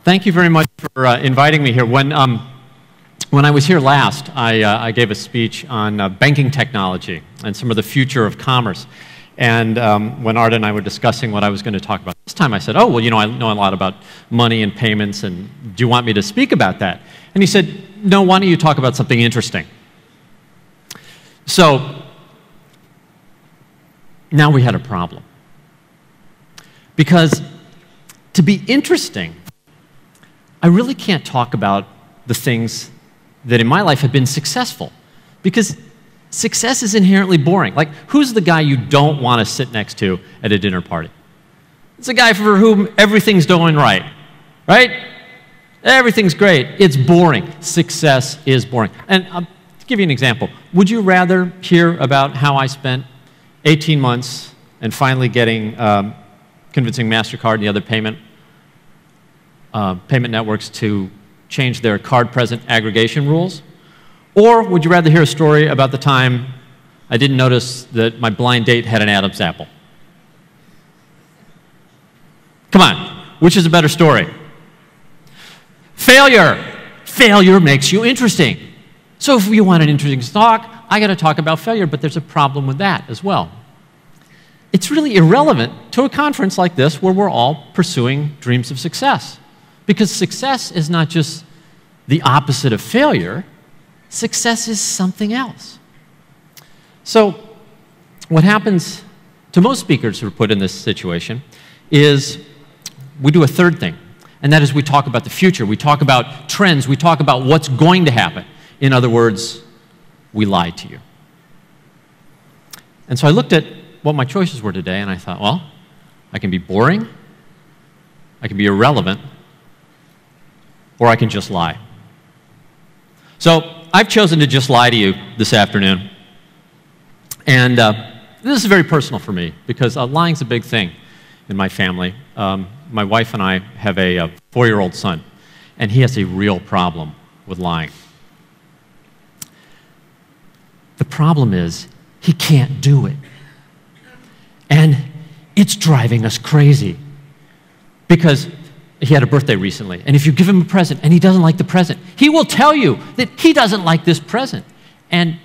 Thank you very much for inviting me here. When I was here last, I gave a speech on banking technology and some of the future of commerce. And when Art and I were discussing what I was going to talk about this time, I said, oh, well, you know, I know a lot about money and payments, and do you want me to speak about that? And he said, no, why don't you talk about something interesting? So now we had a problem. Because to be interesting, I really can't talk about the things that in my life have been successful, because success is inherently boring. Like, who's the guy you don't want to sit next to at a dinner party? It's a guy for whom everything's going right, right? Everything's great. It's boring. Success is boring. And I'll give you an example. Would you rather hear about how I spent 18 months and finally getting, convincing MasterCard and the other payment networks to change their card-present aggregation rules? Or would you rather hear a story about the time I didn't notice that my blind date had an Adam's apple? Come on, which is a better story? Failure. Failure makes you interesting. So if you want an interesting talk, I got to talk about failure, but there's a problem with that as well. It's really irrelevant to a conference like this where we're all pursuing dreams of success. Because success is not just the opposite of failure. Success is something else. So what happens to most speakers who are put in this situation is we do a third thing, and that is we talk about the future. We talk about trends. We talk about what's going to happen. In other words, we lie to you. And so I looked at what my choices were today, and I thought, well, I can be boring, I can be irrelevant, or I can just lie. So I've chosen to just lie to you this afternoon. And this is very personal for me, because lying's a big thing in my family. My wife and I have a 4-year-old son, and he has a real problem with lying. The problem is he can't do it. And it's driving us crazy, because he had a birthday recently, and if you give him a present and he doesn't like the present, he will tell you that he doesn't like this present. And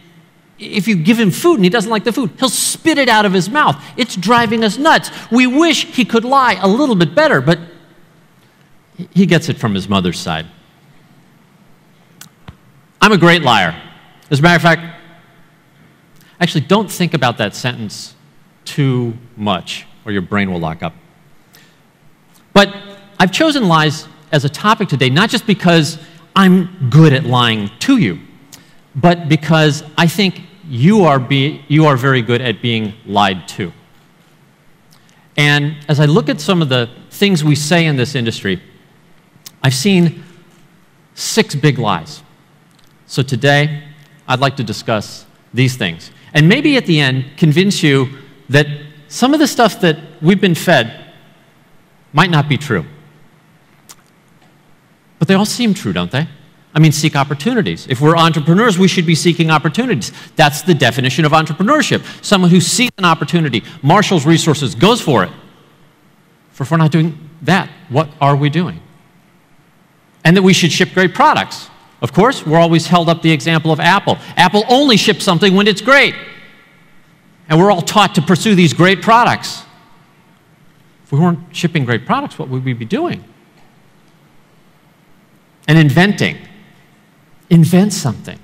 if you give him food and he doesn't like the food, he'll spit it out of his mouth. It's driving us nuts. We wish he could lie a little bit better, but he gets it from his mother's side. I'm a great liar. As a matter of fact, actually, don't think about that sentence too much, or your brain will lock up. But I've chosen lies as a topic today, not just because I'm good at lying to you, but because I think you are very good at being lied to. And as I look at some of the things we say in this industry, I've seen 6 big lies. So today, I'd like to discuss these things. And maybe at the end, convince you that some of the stuff that we've been fed might not be true. But they all seem true, don't they? I mean, seek opportunities. If we're entrepreneurs, we should be seeking opportunities. That's the definition of entrepreneurship. Someone who sees an opportunity, marshals resources, goes for it. If we're not doing that, what are we doing? And that we should ship great products. Of course, we're always held up the example of Apple. Apple only ships something when it's great. And we're all taught to pursue these great products. If we weren't shipping great products, what would we be doing? And inventing. Invent something.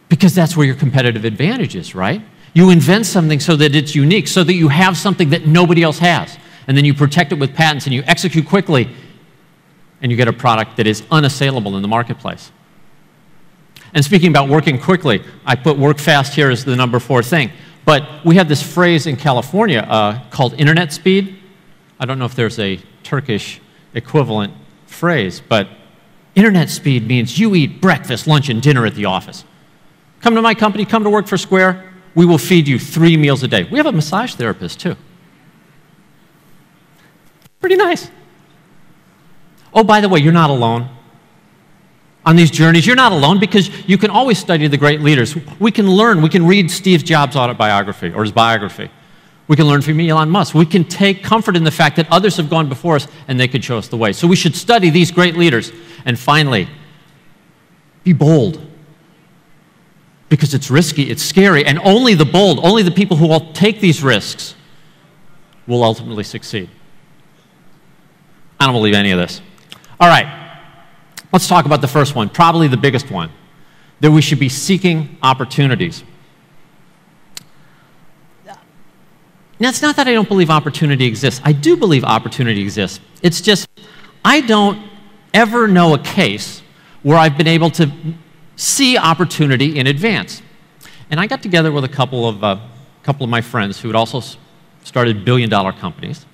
Because that's where your competitive advantage is, right? You invent something so that it's unique, so that you have something that nobody else has. And then you protect it with patents and you execute quickly, and you get a product that is unassailable in the marketplace. And speaking about working quickly, I put work fast here as the number 4 thing. But we have this phrase in California called internet speed. I don't know if there's a Turkish equivalent phrase, but internet speed means you eat breakfast, lunch, and dinner at the office. Come to my company, come to work for Square, we will feed you 3 meals a day. We have a massage therapist, too. Pretty nice. Oh, by the way, you're not alone. On these journeys, you're not alone, because you can always study the great leaders. We can learn, we can read Steve Jobs' autobiography or his biography. We can learn from Elon Musk. We can take comfort in the fact that others have gone before us and they could show us the way. So we should study these great leaders. And finally, be bold. Because it's risky, it's scary, and only the bold, only the people who will take these risks will ultimately succeed. I don't believe any of this. All right, let's talk about the first one, probably the biggest one, that we should be seeking opportunities. Now, it's not that I don't believe opportunity exists. I do believe opportunity exists. It's just I don't ever know a case where I've been able to see opportunity in advance. And I got together with a couple of my friends who had also started billion-dollar companies.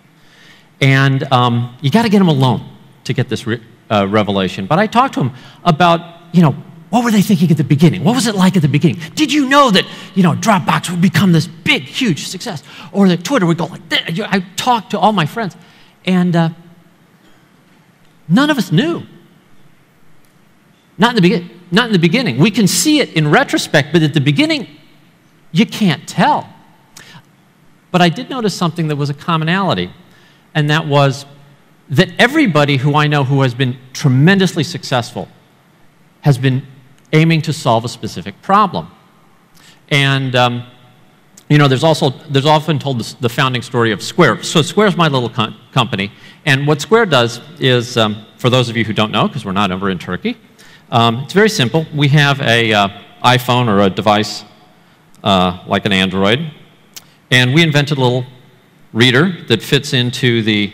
And you got to get them alone to get this revelation. But I talked to them about, what were they thinking at the beginning? What was it like at the beginning? Did you know that, Dropbox would become this big, huge success? Or that Twitter would go like that? I talked to all my friends, and none of us knew. Not in the beginning. We can see it in retrospect, but at the beginning, you can't tell. But I did notice something that was a commonality, and that was that everybody who I know who has been tremendously successful has been aiming to solve a specific problem. And there's often told the founding story of Square. So Square's my little company, and what Square does is, for those of you who don't know, because we're not over in Turkey, it's very simple. We have a iPhone or a device like an Android, and we invented a little reader that fits into the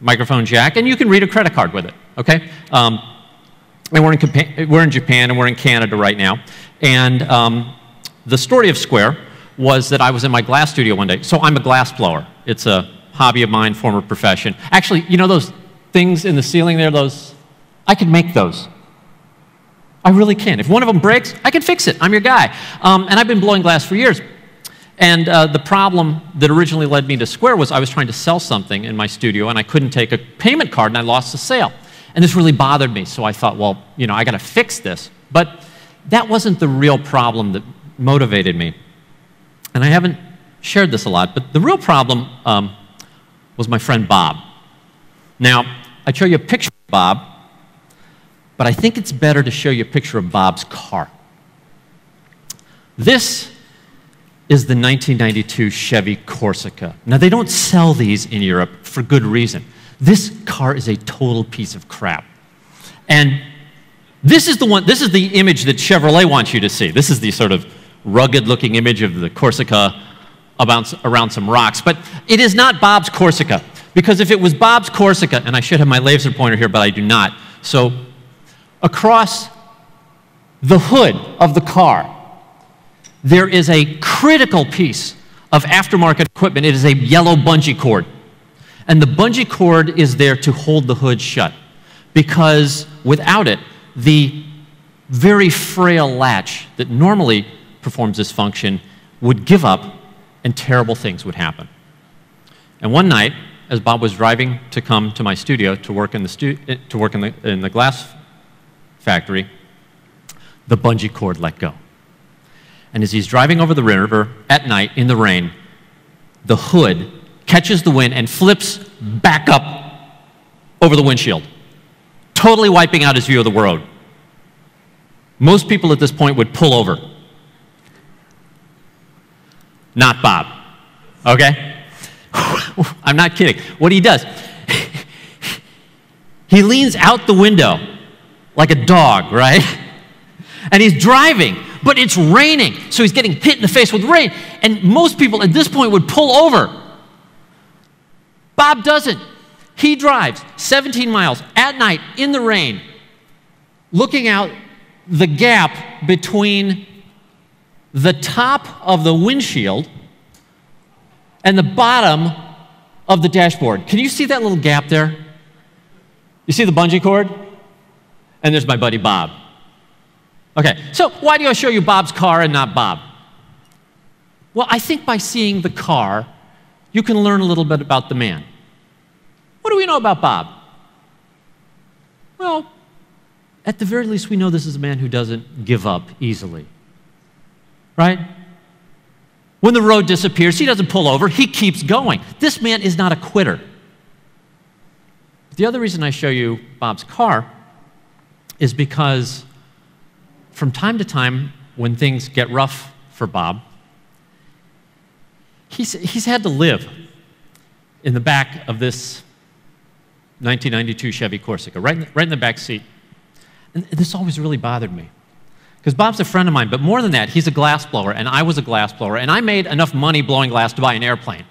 microphone jack, and you can read a credit card with it, okay? And we're in Japan and we're in Canada right now. And the story of Square was that I was in my glass studio one day. So I'm a glass blower. It's a hobby of mine, former profession. Actually, those things in the ceiling there, I can make those. I really can. If one of them breaks, I can fix it. I'm your guy. And I've been blowing glass for years. And the problem that originally led me to Square was I was trying to sell something in my studio, and I couldn't take a payment card, and I lost the sale. And this really bothered me, so I thought, well, I got to fix this. But that wasn't the real problem that motivated me. And I haven't shared this a lot, but the real problem was my friend Bob. Now, I'd show you a picture of Bob, but I think it's better to show you a picture of Bob's car. This is the 1992 Chevy Corsica. Now, they don't sell these in Europe for good reason. This car is a total piece of crap. And this is the image that Chevrolet wants you to see. This is the sort of rugged-looking image of the Corsica around some rocks. But it is not Bob's Corsica, because if it was Bob's Corsica, and I should have my laser pointer here, but I do not. So across the hood of the car, there is a critical piece of aftermarket equipment. It is a yellow bungee cord. And the bungee cord is there to hold the hood shut, because without it, the very frail latch that normally performs this function would give up, and terrible things would happen. And one night, as Bob was driving to come to my studio to work in the glass factory, the bungee cord let go. And as he's driving over the river at night in the rain, the hood catches the wind and flips back up over the windshield, totally wiping out his view of the road. Most people at this point would pull over. Not Bob, okay? I'm not kidding. What he does, he leans out the window like a dog, right? And he's driving, but it's raining, so he's getting hit in the face with rain. And most people at this point would pull over. Bob doesn't. He drives 17 miles at night in the rain, looking out the gap between the top of the windshield and the bottom of the dashboard. Can you see that little gap there? You see the bungee cord? And there's my buddy Bob. Okay, so why do I show you Bob's car and not Bob? Well, I think by seeing the car, you can learn a little bit about the man. What do we know about Bob? Well, at the very least, we know this is a man who doesn't give up easily. Right? When the road disappears, he doesn't pull over, he keeps going. This man is not a quitter. The other reason I show you Bob's car is because from time to time, when things get rough for Bob, he's had to live in the back of this 1992 Chevy Corsica, right in the back seat. And this always really bothered me. Because Bob's a friend of mine, but more than that, he's a glass blower, and I was a glass blower, and I made enough money blowing glass to buy an airplane.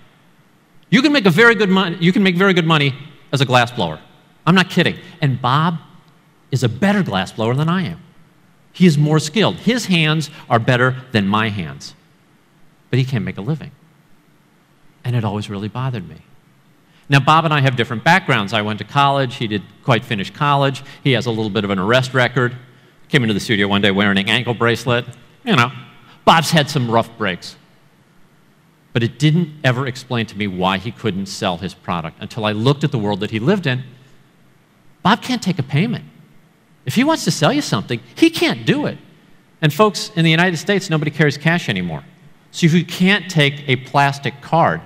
You can make very good money as a glass blower. I'm not kidding. And Bob is a better glass blower than I am. He is more skilled. His hands are better than my hands. But he can't make a living. And it always really bothered me. Now, Bob and I have different backgrounds. I went to college. He didn't quite finish college. He has a little bit of an arrest record. Came into the studio one day wearing an ankle bracelet. You know, Bob's had some rough breaks. But it didn't ever explain to me why he couldn't sell his product until I looked at the world that he lived in. Bob can't take a payment. If he wants to sell you something, he can't do it. And folks, in the United States, nobody carries cash anymore. So if you can't take a plastic card,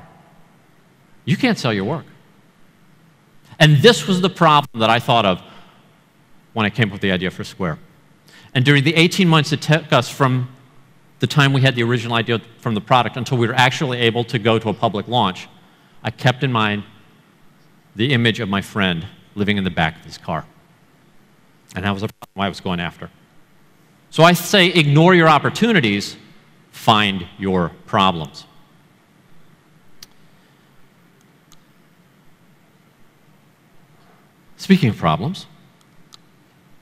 you can't sell your work. And this was the problem that I thought of when I came up with the idea for Square. And during the 18 months it took us from the time we had the original idea from the product until we were actually able to go to a public launch, I kept in mind the image of my friend living in the back of his car. And that was a problem I was going after. So I say, ignore your opportunities, find your problems. Speaking of problems,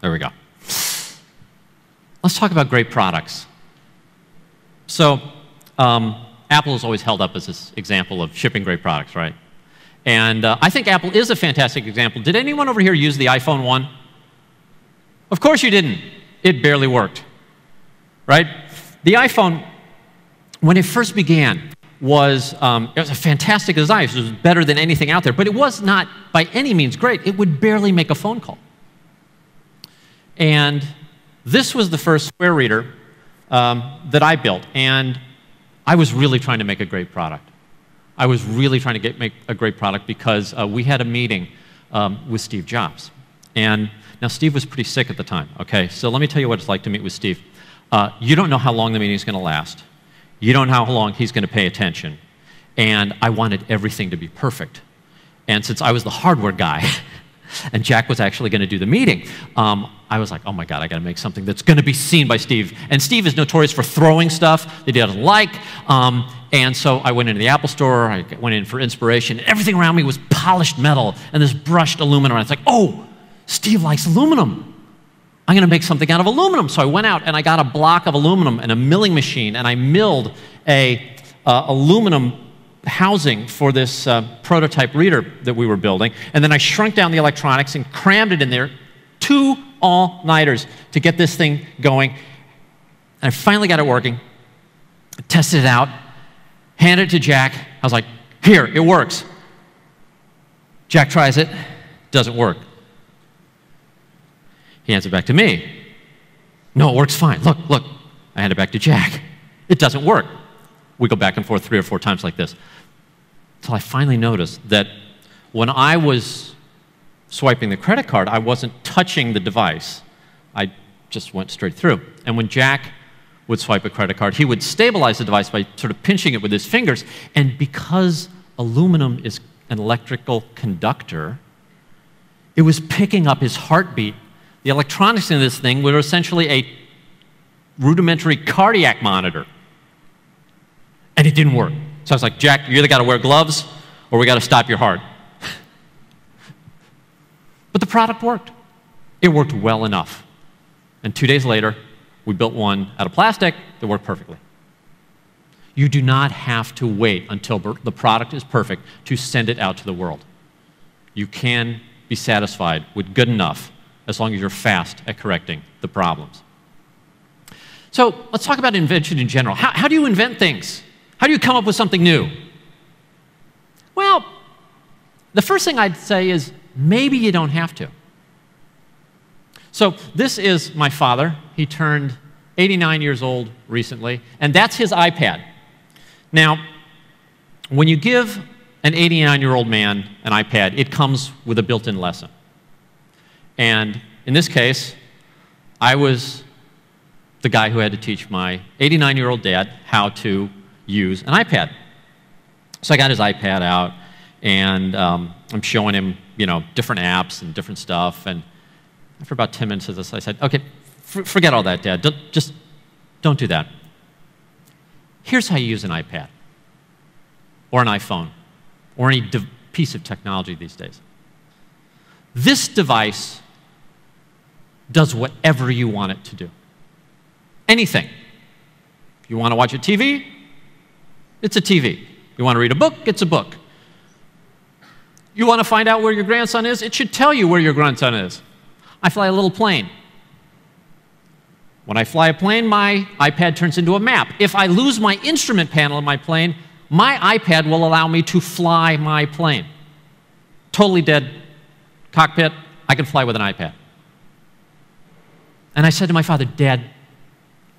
there we go. Let's talk about great products. So, Apple is always held up as this example of shipping great products, right? And I think Apple is a fantastic example. Did anyone over here use the iPhone 1? Of course you didn't. It barely worked, right? The iPhone, when it first began, it was a fantastic design. It was better than anything out there, but it was not by any means great. It would barely make a phone call. And this was the first Square reader that I built, and I was really trying to make a great product. I was really trying to make a great product because we had a meeting with Steve Jobs. And now Steve was pretty sick at the time, okay? So let me tell you what it's like to meet with Steve. You don't know how long the meeting is going to last. You don't know how long he's going to pay attention. And I wanted everything to be perfect. And since I was the hardware guy, and Jack was actually going to do the meeting, I was like, oh my God, I got to make something that's going to be seen by Steve. And Steve is notorious for throwing stuff that he doesn't like. And so I went into the Apple store, I went in for inspiration. Everything around me was polished metal and this brushed aluminum. And I was like, oh, Steve likes aluminum. I'm going to make something out of aluminum. So I went out and I got a block of aluminum and a milling machine, and I milled a aluminum housing for this prototype reader that we were building. And then I shrunk down the electronics and crammed it in there, 2 all-nighters to get this thing going. And I finally got it working. I tested it out, handed it to Jack. I was like, here, it works. Jack tries it, doesn't work. He hands it back to me. No, it works fine. Look, look. I hand it back to Jack. It doesn't work. We go back and forth 3 or 4 times like this. Until I finally noticed that when I was swiping the credit card, I wasn't touching the device. I just went straight through. And when Jack would swipe a credit card, he would stabilize the device by sort of pinching it with his fingers. And because aluminum is an electrical conductor, it was picking up his heartbeat. The electronics in this thing were essentially a rudimentary cardiac monitor. And it didn't work. So I was like, Jack, you either got to wear gloves or we got to stop your heart. But the product worked. It worked well enough. And 2 days later, we built one out of plastic that worked perfectly. You do not have to wait until the product is perfect to send it out to the world. You can be satisfied with good enough as long as you're fast at correcting the problems. So let's talk about invention in general. How do you invent things? How do you come up with something new? Well, the first thing I'd say is maybe you don't have to. So this is my father. He turned 89 years old recently, and that's his iPad. Now, when you give an 89-year-old man an iPad, it comes with a built-in lesson. And in this case, I was the guy who had to teach my 89-year-old dad how to use an iPad. So I got his iPad out, and I'm showing him, different apps and different stuff. And after about 10 minutes of this, I said, okay, forget all that, Dad. Just don't do that. Here's how you use an iPad, or an iPhone, or any piece of technology these days. This device does whatever you want it to do. Anything. You want to watch a TV? It's a TV. You want to read a book? It's a book. You want to find out where your grandson is? It should tell you where your grandson is. I fly a little plane. When I fly a plane, my iPad turns into a map. If I lose my instrument panel in my plane, my iPad will allow me to fly my plane. Totally dead cockpit, I can fly with an iPad. And I said to my father, Dad,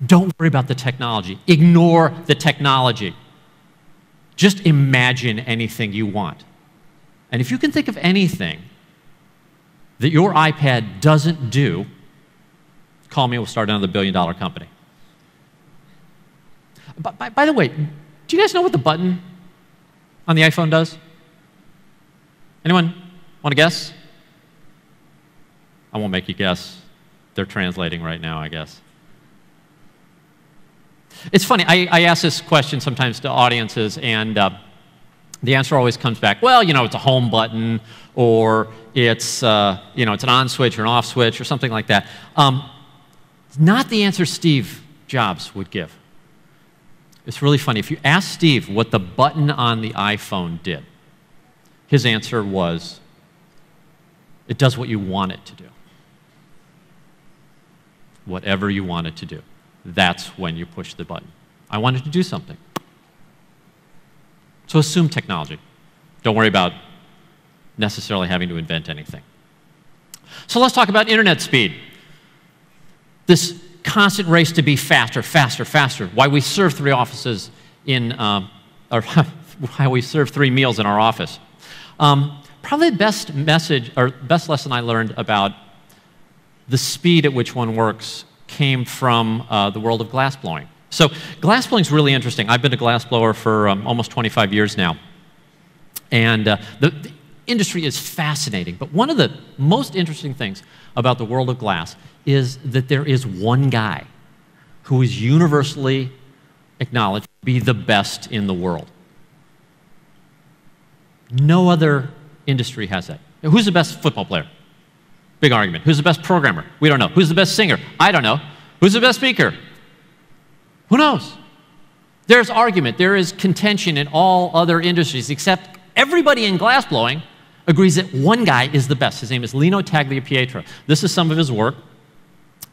don't worry about the technology. Ignore the technology. Just imagine anything you want. And if you can think of anything that your iPad doesn't do, call me, we'll start another billion-dollar company. By the way, do you guys know what the button on the iPhone does? Anyone want to guess? I won't make you guess. They're translating right now, I guess. It's funny, I ask this question sometimes to audiences, and the answer always comes back, well, it's a home button, or it's an on switch or an off switch or something like that. It's not the answer Steve Jobs would give. It's really funny. If you ask Steve what the button on the iPhone did, his answer was, it does what you want it to do. Whatever you want it to do. That's when you push the button. I want it to do something. So assume technology. Don't worry about necessarily having to invent anything. So let's talk about internet speed. This constant race to be faster, faster, faster. Why we serve 3 offices in, or why we serve 3 meals in our office. Probably the best message, or best lesson I learned about the speed at which one works came from the world of glassblowing. So glassblowing is really interesting. I've been a glassblower for almost 25 years now. And the industry is fascinating. But one of the most interesting things about the world of glass is that there is one guy who is universally acknowledged to be the best in the world. No other industry has that. Who's the best football player? Big argument. Who's the best programmer? We don't know. Who's the best singer? I don't know. Who's the best speaker? Who knows? There's argument. There is contention in all other industries, except everybody in glassblowing agrees that one guy is the best. His name is Lino Tagliapietro. This is some of his work.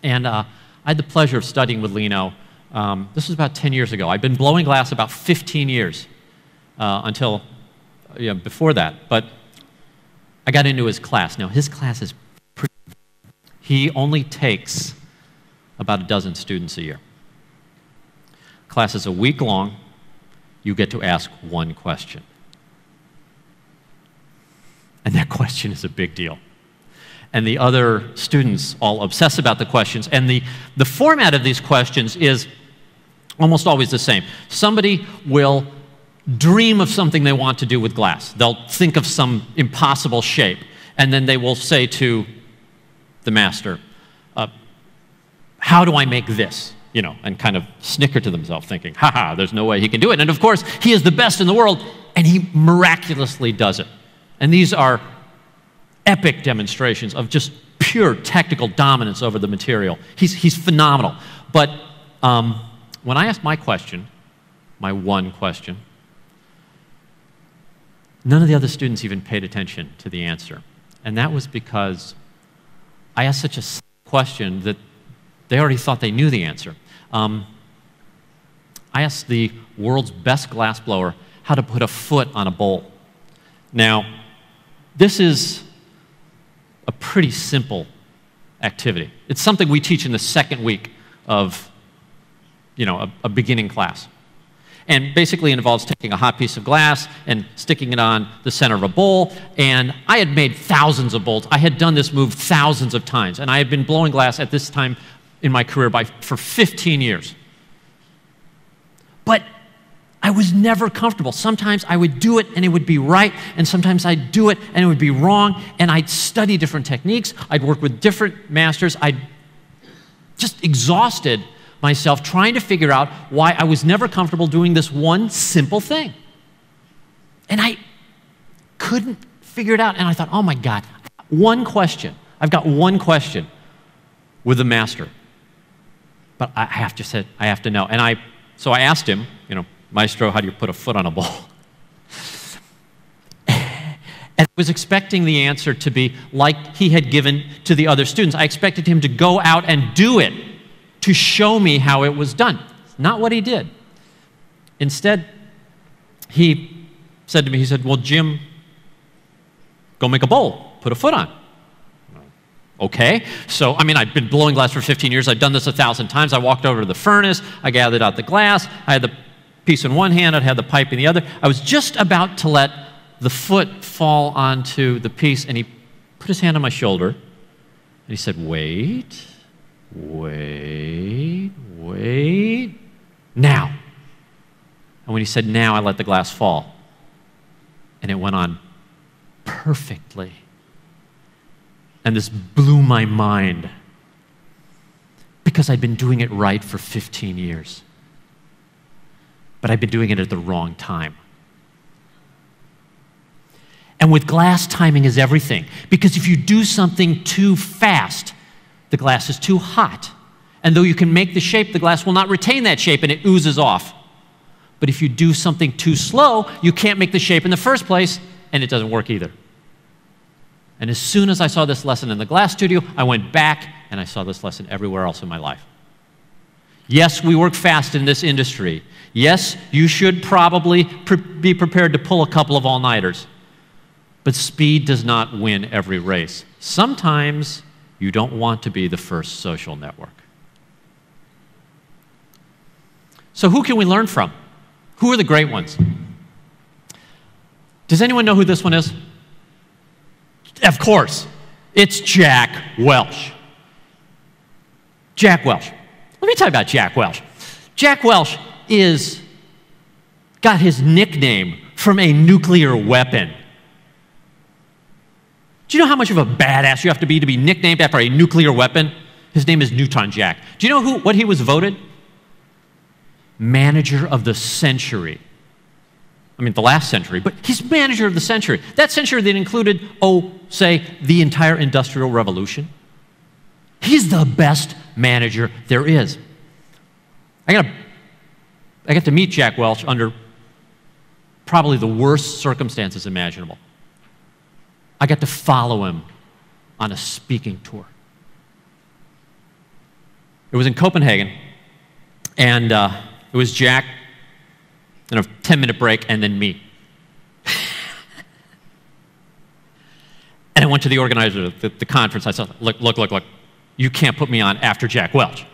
And I had the pleasure of studying with Lino. This was about 10 years ago. I'd been blowing glass about 15 years until before that. But I got into his class. Now, his class is pretty. He only takes about a dozen students a year. Class is a week long. You get to ask one question. And that question is a big deal. And the other students all obsess about the questions. And the format of these questions is almost always the same. Somebody will dream of something they want to do with glass. They'll think of some impossible shape. And then they will say to the master, how do I make this? And kind of snicker to themselves, thinking, ha, there's no way he can do it. And of course, he is the best in the world, and he miraculously does it. And these are epic demonstrations of just pure technical dominance over the material. He's phenomenal. But when I asked my question, my one question, none of the other students even paid attention to the answer. And that was because I asked such a simple question that they already thought they knew the answer. I asked the world's best glassblower how to put a foot on a bowl. Now, this is a pretty simple activity. It's something we teach in the second week of a beginning class. And basically involves taking a hot piece of glass and sticking it on the center of a bowl. And I had made thousands of bolts. I had done this move thousands of times. And I had been blowing glass at this time in my career for 15 years. But I was never comfortable. Sometimes I would do it and it would be right, and sometimes I'd do it and it would be wrong, and I'd study different techniques. I'd work with different masters. I'd just exhausted myself trying to figure out why I was never comfortable doing this one simple thing. And I couldn't figure it out, and I thought, oh my God, one question. I've got one question with the master. But I have to know. And so I asked him, Maestro, how do you put a foot on a ball? And I was expecting the answer to be like he had given to the other students. I expected him to go out and do it to show me how it was done. Not what he did. Instead, he said to me, he said, well, Jim, go make a bowl, put a foot on. Okay, so, I've been blowing glass for 15 years. I've done this 1,000 times. I walked over to the furnace. I gathered out the glass. I had the piece in one hand. I had the pipe in the other. I was just about to let the foot fall onto the piece, and he put his hand on my shoulder, and he said, wait, now. And when he said now, I let the glass fall, and it went on perfectly. And this blew my mind because I'd been doing it right for 15 years. But I'd been doing it at the wrong time. And with glass, timing is everything. Because if you do something too fast, the glass is too hot. And though you can make the shape, the glass will not retain that shape and it oozes off. But if you do something too slow, you can't make the shape in the first place and it doesn't work either. And as soon as I saw this lesson in the glass studio, I went back and I saw this lesson everywhere else in my life. Yes, we work fast in this industry. Yes, you should probably be prepared to pull a couple of all-nighters. But speed does not win every race. Sometimes you don't want to be the first social network. So who can we learn from? Who are the great ones? Does anyone know who this one is? Of course, it's Jack Welch. Jack Welch. Let me tell you about Jack Welch. Jack Welch got his nickname from a nuclear weapon. Do you know how much of a badass you have to be nicknamed after a nuclear weapon? His name is Neutron Jack. Do you know what he was voted? Manager of the century. The last century, but he's manager of the century. That century that included, say, the entire Industrial Revolution. He's the best manager there is. I got to meet Jack Welch under probably the worst circumstances imaginable. I got to follow him on a speaking tour. It was in Copenhagen, and it was Jack, and a 10-minute break, and then me. And I went to the organizer of the conference. I said, look, you can't put me on after Jack Welch.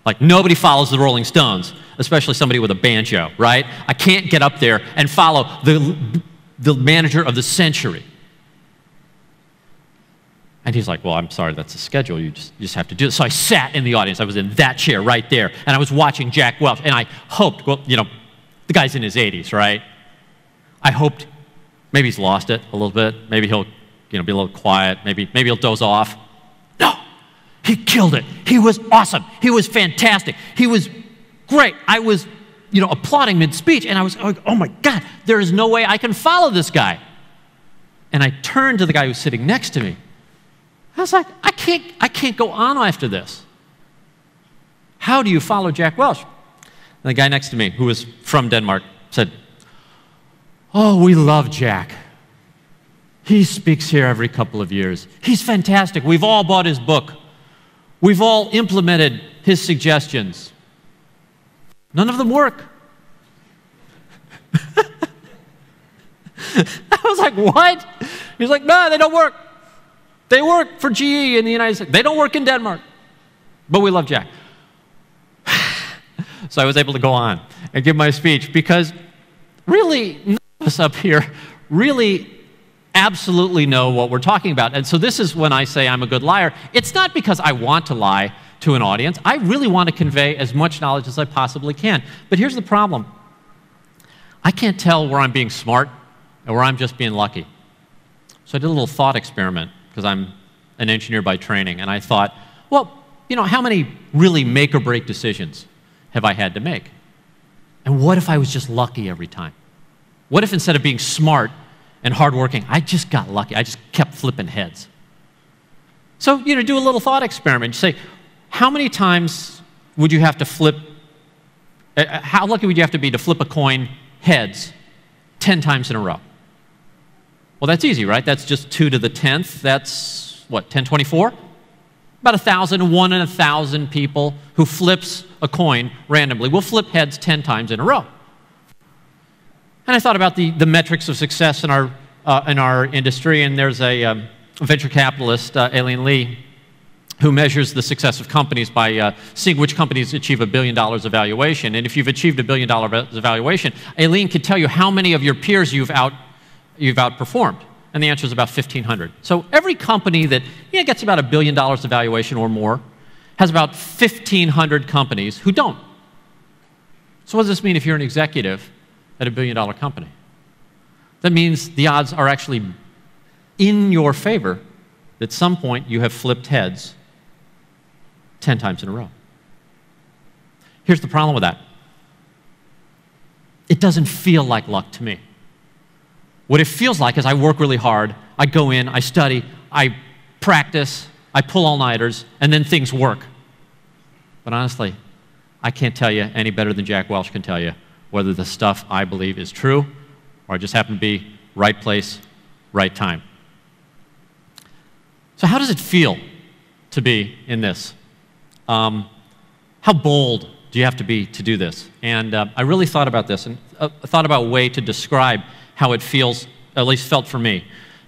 Like, nobody follows the Rolling Stones, especially somebody with a banjo, right? I can't get up there and follow the manager of the century. And he's like, well, I'm sorry, that's the schedule. You just have to do it. So I sat in the audience. I was in that chair right there, and I was watching Jack Welch, and I hoped, well, the guy's in his 80s, right? I hoped maybe he's lost it a little bit. Maybe he'll be a little quiet. Maybe he'll doze off. No, he killed it. He was awesome. He was fantastic. He was great. I was, applauding mid-speech, and I was like, oh my God, there is no way I can follow this guy. And I turned to the guy who was sitting next to me. I was like, I can't go on after this. How do you follow Jack Welch? And the guy next to me, who was from Denmark, said, oh, we love Jack. He speaks here every couple of years. He's fantastic. We've all bought his book. We've all implemented his suggestions. None of them work. I was like, what? He's like, no, they don't work. They work for GE in the United States. They don't work in Denmark. But we love Jack. So I was able to go on and give my speech because really none of us up here really absolutely know what we're talking about. And so this is when I say I'm a good liar. It's not because I want to lie to an audience. I really want to convey as much knowledge as I possibly can. But here's the problem. I can't tell where I'm being smart and where I'm just being lucky. So I did a little thought experiment because I'm an engineer by training. And I thought, well, you know, how many really make or break decisions have I had to make? And what if I was just lucky every time? What if instead of being smart and hardworking, I just got lucky? I just kept flipping heads. So, you know, do a little thought experiment. Say, how many times would you have to flip, how lucky would you have to be to flip a coin heads 10 times in a row? Well, that's easy, right? That's just 2 to the 10th. That's, what, 1024? About 1,000, 1 in 1,000 people who flips a coin randomly will flip heads 10 times in a row. And I thought about the metrics of success in our industry, and there's a venture capitalist, Aileen Lee, who measures the success of companies by seeing which companies achieve $1 billion of valuation. And if you've achieved $1 billion of valuation, Aileen can tell you how many of your peers you've outperformed. And the answer is about 1,500. So every company that gets about $1 billion of valuation or more has about 1,500 companies who don't. So what does this mean if you're an executive at a $1 billion company? That means the odds are actually in your favor that at some point you have flipped heads 10 times in a row. Here's the problem with that. It doesn't feel like luck to me. What it feels like is I work really hard, I go in, I study, I practice, I pull all-nighters, and then things work. But honestly, I can't tell you any better than Jack Welch can tell you whether the stuff I believe is true or I just happen to be right place, right time. So how does it feel to be in this? How bold do you have to be to do this? And I really thought about this and thought about a way to describe how it feels, at least felt for me,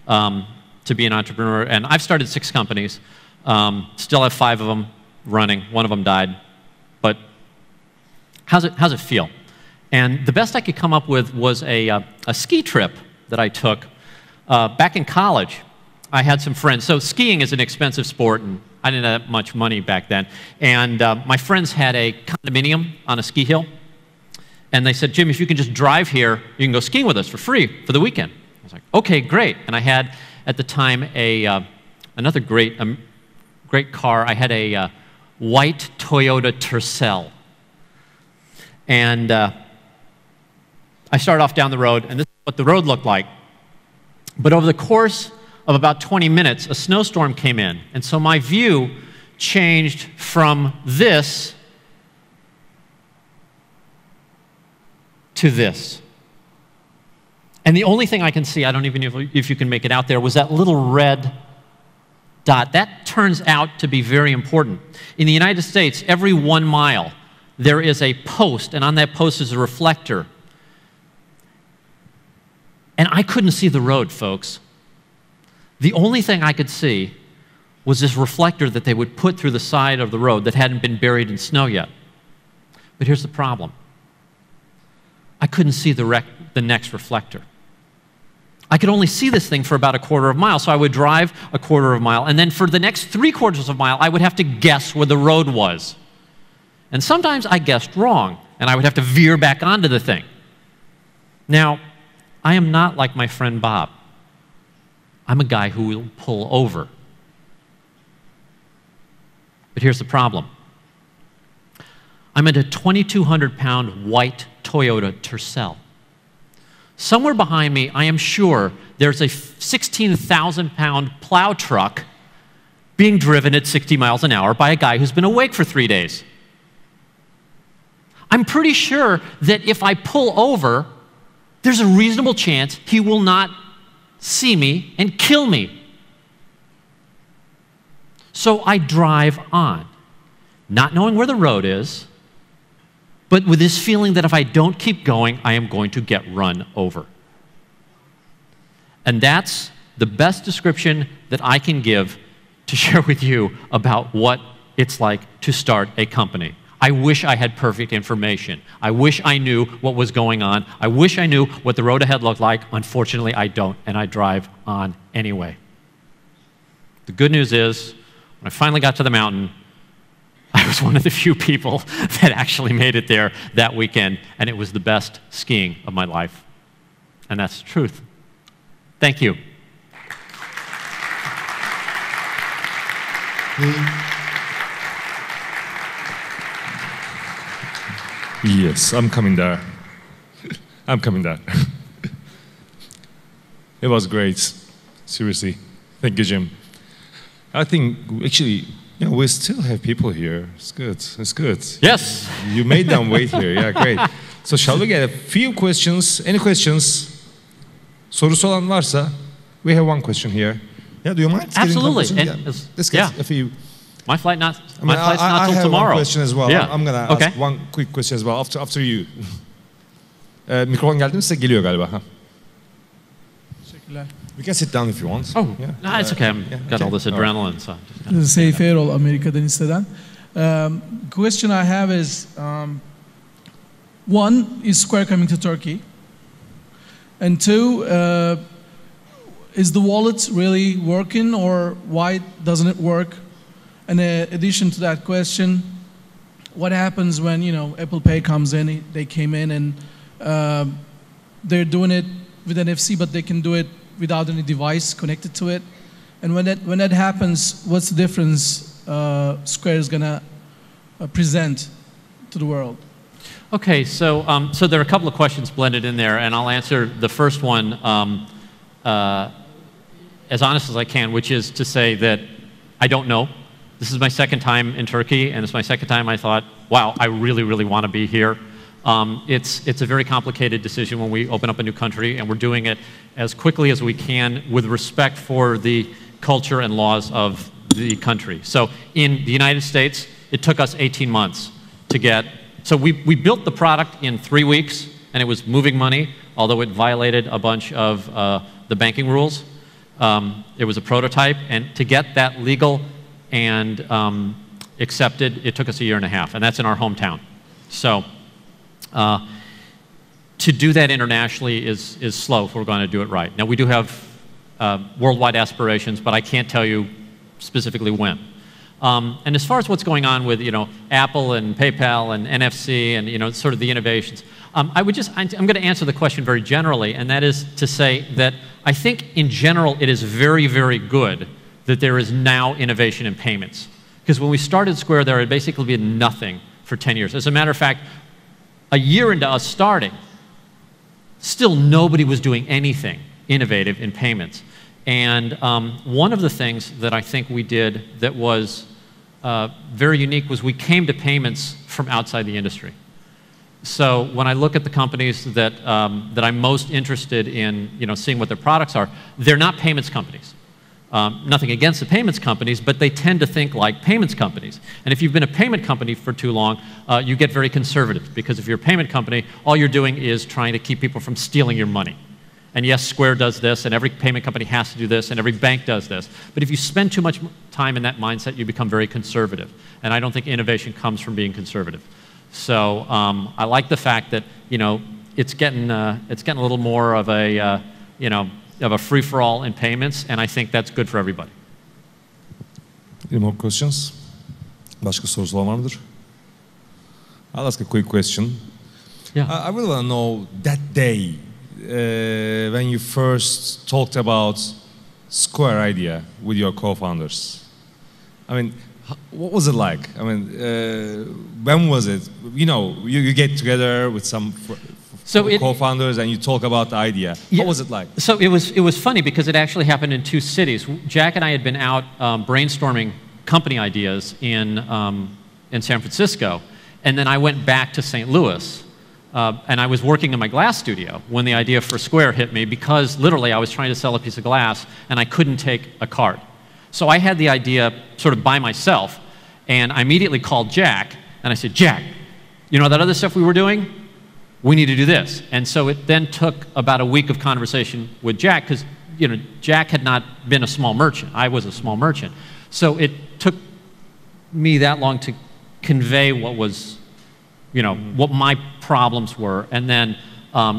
to be an entrepreneur. And I've started 6 companies, still have 5 of them running. 1 of them died. But how's it feel? And the best I could come up with was a ski trip that I took back in college. I had some friends. So skiing is an expensive sport, and I didn't have much money back then. And my friends had a condominium on a ski hill. And they said, Jim, if you can just drive here, you can go skiing with us for free for the weekend. I was like, okay, great. And I had, at the time, another great car. I had a white Toyota Tercel. And I started off down the road, and this is what the road looked like. But over the course of about 20 minutes, a snowstorm came in. And so my view changed from this to this. And the only thing I can see, I don't even know if you can make it out there, was that little red dot. That turns out to be very important. In the United States, every 1 mile, there is a post, and on that post is a reflector. And I couldn't see the road, folks. The only thing I could see was this reflector that they would put through the side of the road that hadn't been buried in snow yet. But here's the problem. I couldn't see the next reflector. I could only see this thing for about a quarter of a mile, so I would drive a quarter of a mile, and then for the next 3/4 of a mile, I would have to guess where the road was. And sometimes I guessed wrong, and I would have to veer back onto the thing. Now, I am not like my friend Bob. I'm a guy who will pull over. But here's the problem. I'm in a 2,200-pound white Toyota Tercel. Somewhere behind me, I am sure there's a 16,000-pound plow truck being driven at 60 miles an hour by a guy who's been awake for 3 days. I'm pretty sure that if I pull over, there's a reasonable chance he will not see me and kill me. So I drive on, not knowing where the road is, but with this feeling that if I don't keep going, I am going to get run over. And that's the best description that I can give to share with you about what it's like to start a company. I wish I had perfect information. I wish I knew what was going on. I wish I knew what the road ahead looked like. Unfortunately, I don't, and I drive on anyway. The good news is, when I finally got to the mountain, I was one of the few people that actually made it there that weekend, and it was the best skiing of my life. And that's the truth. Thank you. Yes, I'm coming there. I'm coming there. It was great. Seriously. Thank you, Jim. I think, actually, we still have people here. It's good. It's good. Yes. You made them wait here. Yeah, great. So shall we get a few questions? Any questions? Sorusu olan varsa, we have one question here. Yeah, do you mind? Absolutely. Let's get a few. My flight's not till tomorrow. I have one question as well. Yeah. I'm going to ask one quick question as well after you. Mikrofon geldi mi size? Geliyor galiba. Ha. Teşekkürler. We can sit down if you want. Oh, yeah. No, it's okay. I've got all this adrenaline. So Seyfi Erol, Amerika'dan isteden. Question I have is, one, is Square coming to Turkey? And two, is the wallet really working, or why doesn't it work? And in addition to that question, what happens when, Apple Pay comes in, they came in and they're doing it with NFC, but they can do it without any device connected to it. And when that happens, what's the difference Square is going to present to the world? Okay, so there are a couple of questions blended in there, and I'll answer the first one as honest as I can, which is to say that I don't know. This is my second time in Turkey, and it's my second time I thought, wow, I really, really want to be here. It's a very complicated decision when we open up a new country, and we're doing it as quickly as we can with respect for the culture and laws of the country. So in the United States, it took us 18 months to get. So we built the product in 3 weeks, and it was moving money, although it violated a bunch of the banking rules. It was a prototype, and to get that legal and accepted, it took us 1.5 years, and that's in our hometown. So to do that internationally is slow if we're going to do it right. Now, we do have worldwide aspirations, but I can't tell you specifically when. And as far as what's going on with Apple and PayPal and NFC and sort of the innovations, I'm going to answer the question very generally, and that is to say that I think in general it is very, very good that there is now innovation in payments. Because when we started Square, there had basically been nothing for 10 years. As a matter of fact, a year into us starting, still nobody was doing anything innovative in payments. And one of the things that I think we did that was very unique was we came to payments from outside the industry. So when I look at the companies that I'm most interested in, seeing what their products are, they're not payments companies. Nothing against the payments companies, but they tend to think like payments companies. And if you've been a payment company for too long, you get very conservative, because if you're a payment company, all you're doing is trying to keep people from stealing your money. And yes, Square does this, and every payment company has to do this, and every bank does this. But if you spend too much time in that mindset, you become very conservative. And I don't think innovation comes from being conservative. So I like the fact that it's getting a little more of a of a free-for-all in payments, and I think that's good for everybody. Any more questions? Başka sorular var mıdır? I'll ask a quick question. Yeah. I really want to know that day when you first talked about Square idea with your co-founders. I mean, what was it like? I mean, when was it? You get together with some co-founders and you talk about the idea. What was it like? So it was funny because it actually happened in 2 cities. Jack and I had been out brainstorming company ideas in San Francisco, and then I went back to St. Louis. And I was working in my glass studio when the idea for Square hit me, because literally I was trying to sell a piece of glass and I couldn't take a card. So I had the idea sort of by myself, and I immediately called Jack and I said, Jack, that other stuff we were doing? We need to do this. And so it then took about a week of conversation with Jack, because Jack had not been a small merchant. I was a small merchant. So it took me that long to convey what was you know, what my problems were, and then,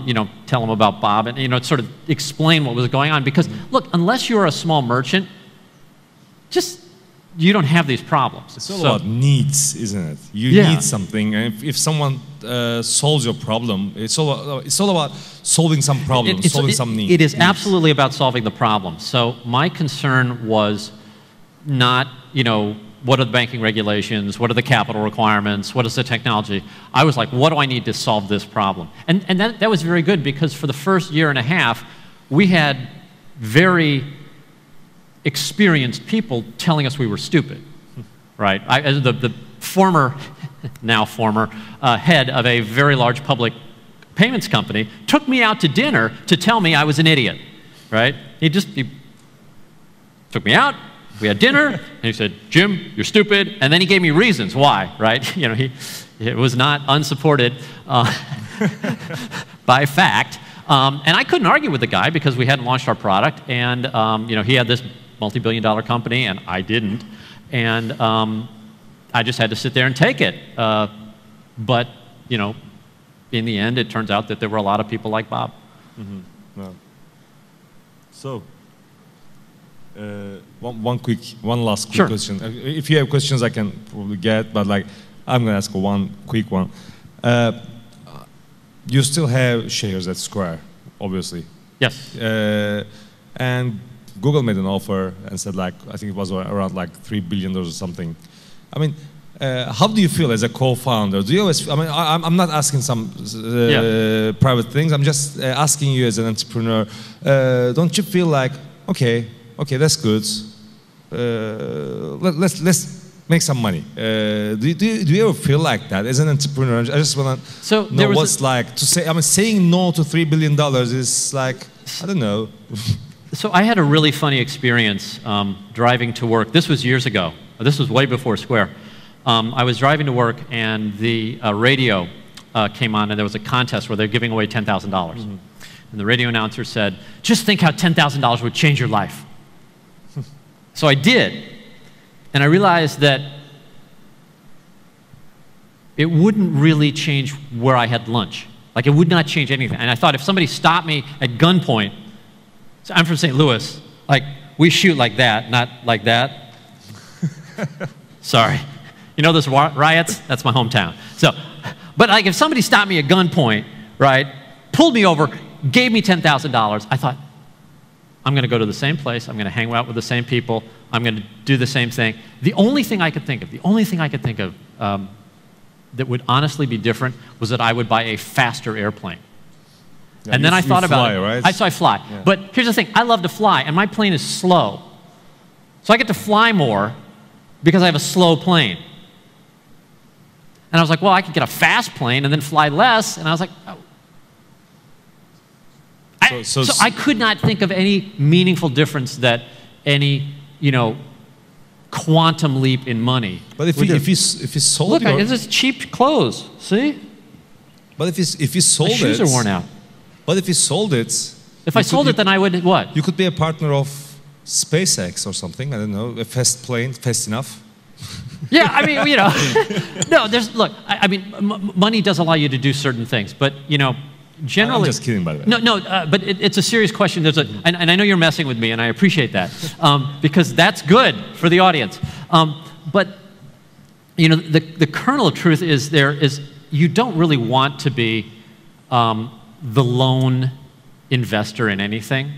you know, tell them about Bob, and, you know, sort of explain what was going on. Because, look, unless you're a small merchant, you don't have these problems. It's all about needs, isn't it? You need something, and if someone solves your problem, it's all about solving some problem, solving some need. It is absolutely about solving the problem. So my concern was not, you know, what are the banking regulations? What are the capital requirements? What is the technology? I was like, what do I need to solve this problem? And that was very good, because for the first year and a half, we had very experienced people telling us we were stupid, right? The former, now former, head of a very large public payments company took me out to dinner to tell me I was an idiot, right? He took me out. We had dinner, and he said, Jim, you're stupid, and then he gave me reasons why, right? You know, it was not unsupported by fact, and I couldn't argue with the guy because we hadn't launched our product, and you know, he had this multi-billion-dollar company, and I didn't, and I just had to sit there and take it. But you know, in the end, it turns out that there were a lot of people like Bob. Mm-hmm. Well, so. One last quick question. If you have questions, I can probably get, but like, I'm gonna ask one quick one. You still have shares at Square, obviously. Yes. And Google made an offer and said, like, I think it was around like $3 billion or something. I mean, how do you feel as a co-founder? Do you always? I mean, I'm not asking some private things. I'm just asking you as an entrepreneur. Don't you feel like, okay, that's good. Let's make some money. Do you ever feel like that as an entrepreneur? I just want to know what's like to say. I mean, saying no to $3 billion is like, I don't know. So I had a really funny experience driving to work. This was years ago. This was way before Square. I was driving to work, and the radio came on, and there was a contest where they're giving away $10,000. Mm-hmm. And the radio announcer said, just think how $10,000 would change your life. So I did, and I realized that it wouldn't really change where I had lunch. Like, it would not change anything. And I thought, if somebody stopped me at gunpoint, so I'm from St. Louis, like, we shoot like that, not like that. Sorry. You know those riots? That's my hometown. So, but like, if somebody stopped me at gunpoint, right, pulled me over, gave me $10,000, I thought, I'm going to go to the same place, I'm going to hang out with the same people, I'm going to do the same thing. The only thing I could think of, that would honestly be different was that I would buy a faster airplane. Yeah, and then I thought about it. Right? So I fly. Yeah. But here's the thing, I love to fly, and my plane is slow. So I get to fly more because I have a slow plane. And I was like, well, I could get a fast plane and then fly less, and I was like, oh. So I could not think of any meaningful difference that any, you know, quantum leap in money. But if you sold look, it's just cheap clothes. See? But if you sold my shoes are worn out. But if you sold it, if I sold it, then I would what? You could be a partner of SpaceX or something. I don't know, a fast plane, fast enough. Yeah, I mean, you know, no. Look, I mean, money does allow you to do certain things, but you know. Generally, I'm just kidding, by the way. No, but it's a serious question. And I know you're messing with me, and I appreciate that, because that's good for the audience. But you know, the kernel of truth is you don't really want to be the lone investor in anything,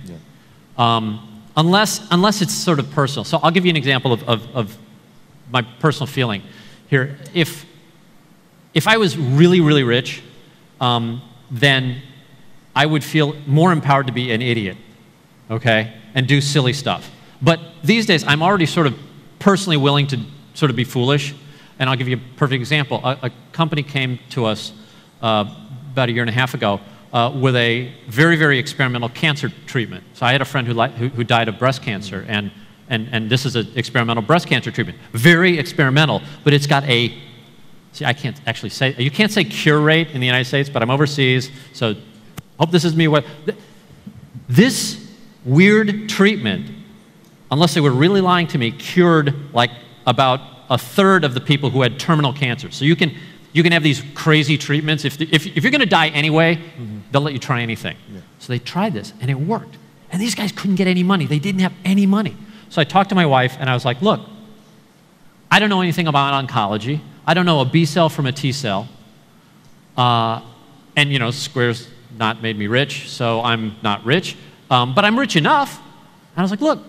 unless it's sort of personal. So I'll give you an example of my personal feeling here. If I was really, really rich, then I would feel more empowered to be an idiot, okay, and do silly stuff. But these days, I'm already sort of personally willing to sort of be foolish, and I'll give you a perfect example. A company came to us about a year and a half ago with a very, very experimental cancer treatment. So I had a friend who died of breast cancer, and this is an experimental breast cancer treatment. Very experimental, but it's got a see, I can't actually say, you can't say cure rate in the United States, but I'm overseas, so hope this is me. This weird treatment, unless they were really lying to me, cured like about a third of the people who had terminal cancer. So you can You can have these crazy treatments. If you're going to die anyway, they'll let you try anything. Yeah. So they tried this, and it worked. And these guys couldn't get any money. They didn't have any money. So I talked to my wife, and I was like, look, I don't know anything about oncology. I don't know a B cell from a T cell. And, you know, Square's not made me rich, so I'm not rich. But I'm rich enough. And I was like, look,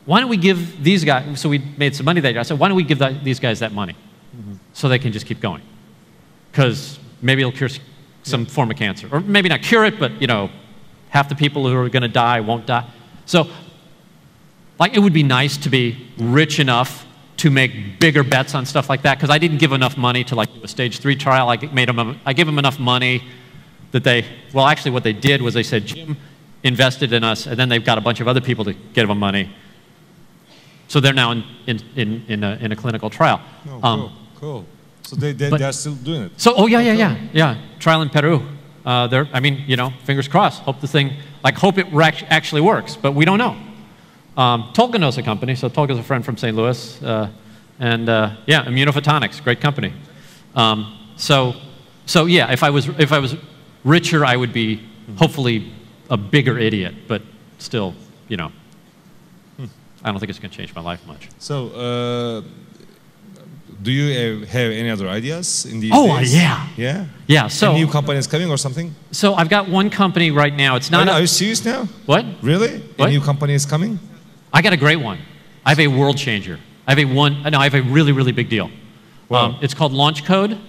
why don't we give these guys, so we made some money that year. I said, why don't we give these guys that money so they can just keep going? Because maybe it'll cure some form of cancer. Or maybe not cure it, but, you know, half the people who are going to die won't die. So, like, it would be nice to be rich enough to make bigger bets on stuff like that, because I didn't give enough money to, like, do a stage 3 trial. I gave them enough money that well, actually what they did was they said, Jim invested in us, and then they've got a bunch of other people to give them money. So they're now in a clinical trial. Oh, cool. So they're still doing it. So, oh yeah. Trial in Peru. I mean, you know, fingers crossed. Hope the thing, like, hope it actually works, but we don't know. Tolga knows the company, so Tolga's a friend from St. Louis, and yeah, Immunophotonics, great company. So yeah, if I was richer, I would be hopefully a bigger idiot, but still, you know, I don't think it's going to change my life much. So, do you have any other ideas in these days? Yeah. So a new company is coming or something? So I've got one company right now. It's not. Are you serious now? What? Really? What? A new company is coming? I got a great one. I have a world changer. I have a really, really big deal. Wow. It's called LaunchCode,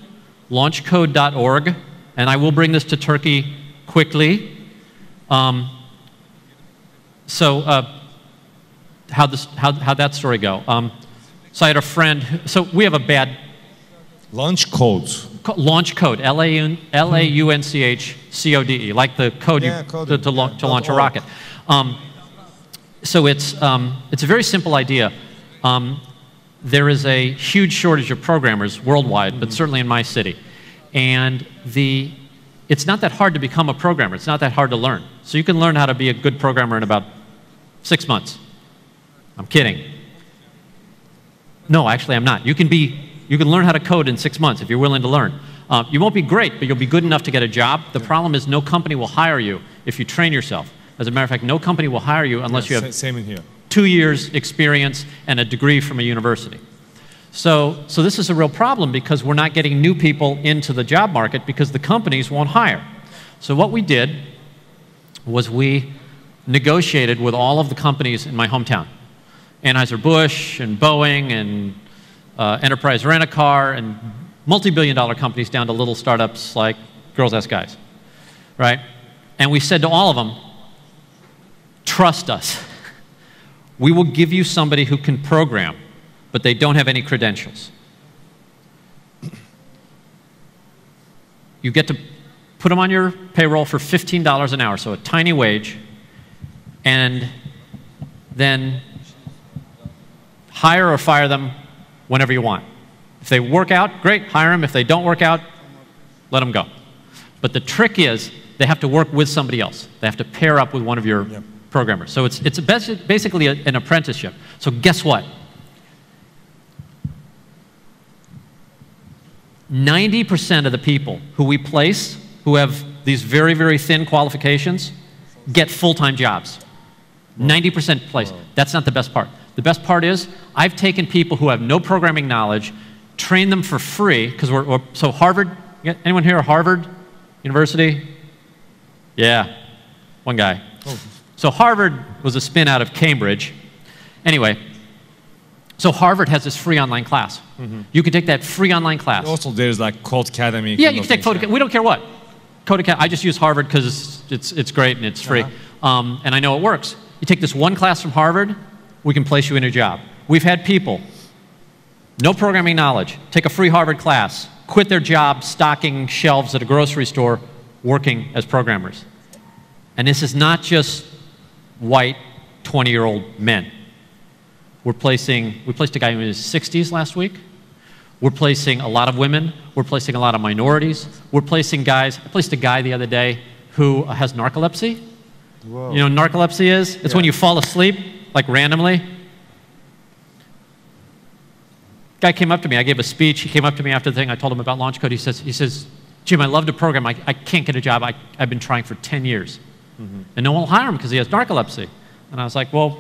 launchcode.org, and I will bring this to Turkey quickly. How'd that story go? So I had a friend. So we have a bad. LaunchCode. LaunchCode. LaunchCode. Like the code to launch a rocket. So it's a very simple idea. There is a huge shortage of programmers worldwide, but certainly in my city. And it's not that hard to become a programmer. It's not that hard to learn. So you can learn how to be a good programmer in about 6 months. I'm kidding. No, actually I'm not. You can learn how to code in 6 months if you're willing to learn. You won't be great, but you'll be good enough to get a job. The problem is no company will hire you if you train yourself. As a matter of fact, no company will hire you unless you have same in here. 2 years experience and a degree from a university. So this is a real problem because we're not getting new people into the job market because the companies won't hire. So what we did was we negotiated with all of the companies in my hometown. Anheuser-Busch and Boeing and Enterprise Rent-A-Car and multi-billion-dollar companies down to little startups like Girls Ask Guys, right? And we said to all of them, trust us. We will give you somebody who can program, but they don't have any credentials. You get to put them on your payroll for $15 an hour, so a tiny wage, and then hire or fire them whenever you want. If they work out, great, hire them. If they don't work out, let them go. But the trick is they have to work with somebody else. They have to pair up with one of your programmers. So it's basically an apprenticeship. So guess what? 90% of the people who we place who have these very, very thin qualifications get full-time jobs. 90% place. That's not the best part. The best part is I've taken people who have no programming knowledge, trained them for free, because so Harvard, anyone here at Harvard University? Yeah, one guy. Oh. So Harvard was a spin out of Cambridge. Anyway, so Harvard has this free online class. You can take that free online class. Also, there's like Codecademy. Yeah, you can take Codecademy. We don't care what. Codecademy. I just use Harvard because it's great and it's free, and I know it works. You take this one class from Harvard, we can place you in a job. We've had people, no programming knowledge, take a free Harvard class, quit their job stocking shelves at a grocery store, working as programmers. And this is not just white 20-year-old men. We placed a guy in his 60s last week. We're placing a lot of women. We're placing a lot of minorities. We're placing guys. I placed a guy the other day who has narcolepsy. Whoa. You know what narcolepsy is? It's when you fall asleep, like randomly. guy came up to me. I gave a speech. He came up to me after the thing. I told him about launch code. He says, Jim, I love to program. I can't get a job. I've been trying for 10 years. And no one will hire him because he has narcolepsy. And I was like, well,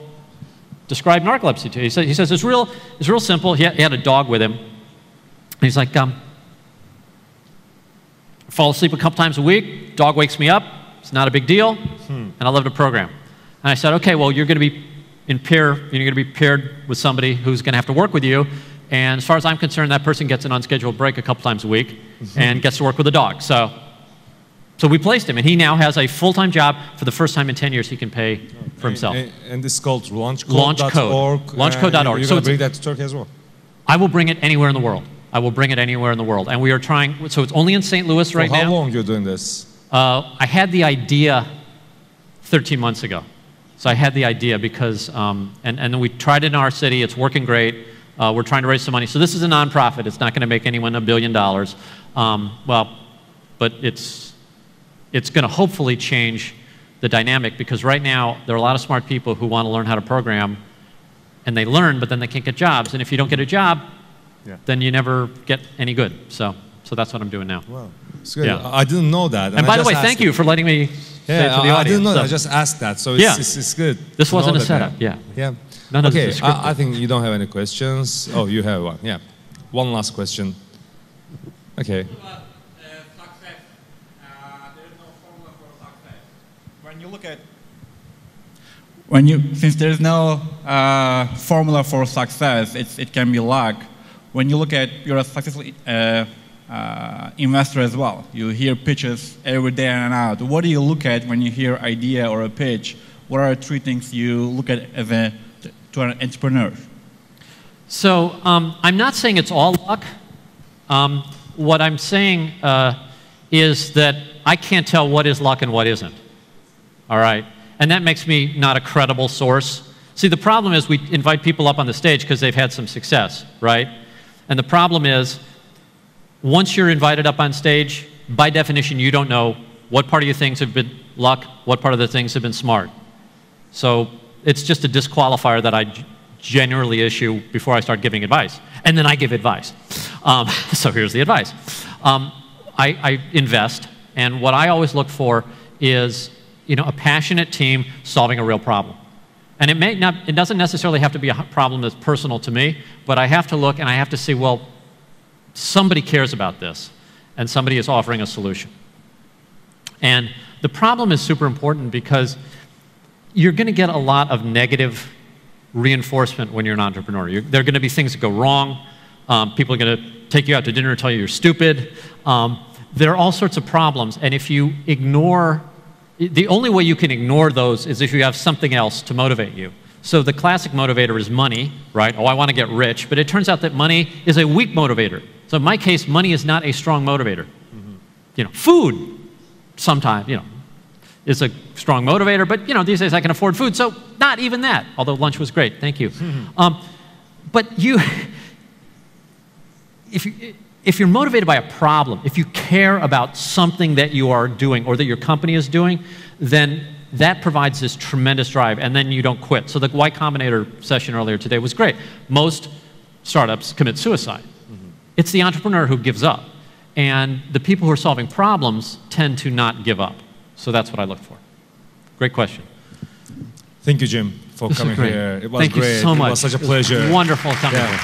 describe narcolepsy to you. He says it's real simple. He had a dog with him. And he's like, fall asleep a couple times a week. Dog wakes me up. It's not a big deal. And I love to program. And I said, okay, well, you're going to be paired with somebody who's going to have to work with you. And as far as I'm concerned, that person gets an unscheduled break a couple times a week and gets to work with a dog. So we placed him, and he now has a full-time job. For the first time in 10 years, he can pay for himself. And this is called launchcode.org. Launchcode.org. You're going to bring that to Turkey as well? I will bring it anywhere in the world. I will bring it anywhere in the world. And we are trying, so it's only in St. Louis right now. How long are you doing this? I had the idea 13 months ago. So I had the idea because, and then we tried it in our city. It's working great. We're trying to raise some money. So this is a nonprofit. It's not going to make anyone $1 billion. But it's going to hopefully change the dynamic, because right now there are a lot of smart people who want to learn how to program, and they learn, but then they can't get jobs. And if you don't get a job, then you never get any good. So that's what I'm doing now. Wow, it's good. Yeah. I didn't know that. And by the way, thank you for letting me say it to the audience. I didn't know that. I just asked that. So it's good. This wasn't a setup. Yeah. None of this is scripted. I think you don't have any questions. Oh, you have one. Yeah. One last question. Okay. Success. There is no formula for success. When you look at since there is no formula for success, it can be luck. When you look at, you're a successful investor as well. You hear pitches every day in and out. What do you look at when you hear idea or a pitch? What are 3 things you look at as to an entrepreneur? So I'm not saying it's all luck. What I'm saying is that I can't tell what is luck and what isn't. All right? And that makes me not a credible source. See, the problem is we invite people up on the stage because they've had some success, right? And the problem is, once you're invited up on stage, by definition, you don't know what part of your things have been luck, what part of the things have been smart. So it's just a disqualifier that I generally issue before I start giving advice. And then I give advice. So here's the advice. I invest, and what I always look for is, a passionate team solving a real problem. And it doesn't necessarily have to be a problem that's personal to me, but I have to look and I have to see, well, somebody cares about this, and somebody is offering a solution. And the problem is super important because you're going to get a lot of negative reinforcement when you're an entrepreneur. There are going to be things that go wrong. People are going to take you out to dinner and tell you you're stupid. There are all sorts of problems, and if you ignore, the only way you can ignore those is if you have something else to motivate you. So the classic motivator is money, right? Oh, I want to get rich. But it turns out that money is a weak motivator. So in my case, money is not a strong motivator. Food sometimes, is a strong motivator. But, these days I can afford food. So not even that, although lunch was great. Thank you. But if you're motivated by a problem, if you care about something that you are doing or that your company is doing, then that provides this tremendous drive, and then you don't quit. So the Y Combinator session earlier today was great. Most startups commit suicide. It's the entrepreneur who gives up. And the people who are solving problems tend to not give up. So that's what I look for. Great question. Thank you, Jim, for coming here. It was great. Thank you so much. It was such a pleasure. Wonderful coming here.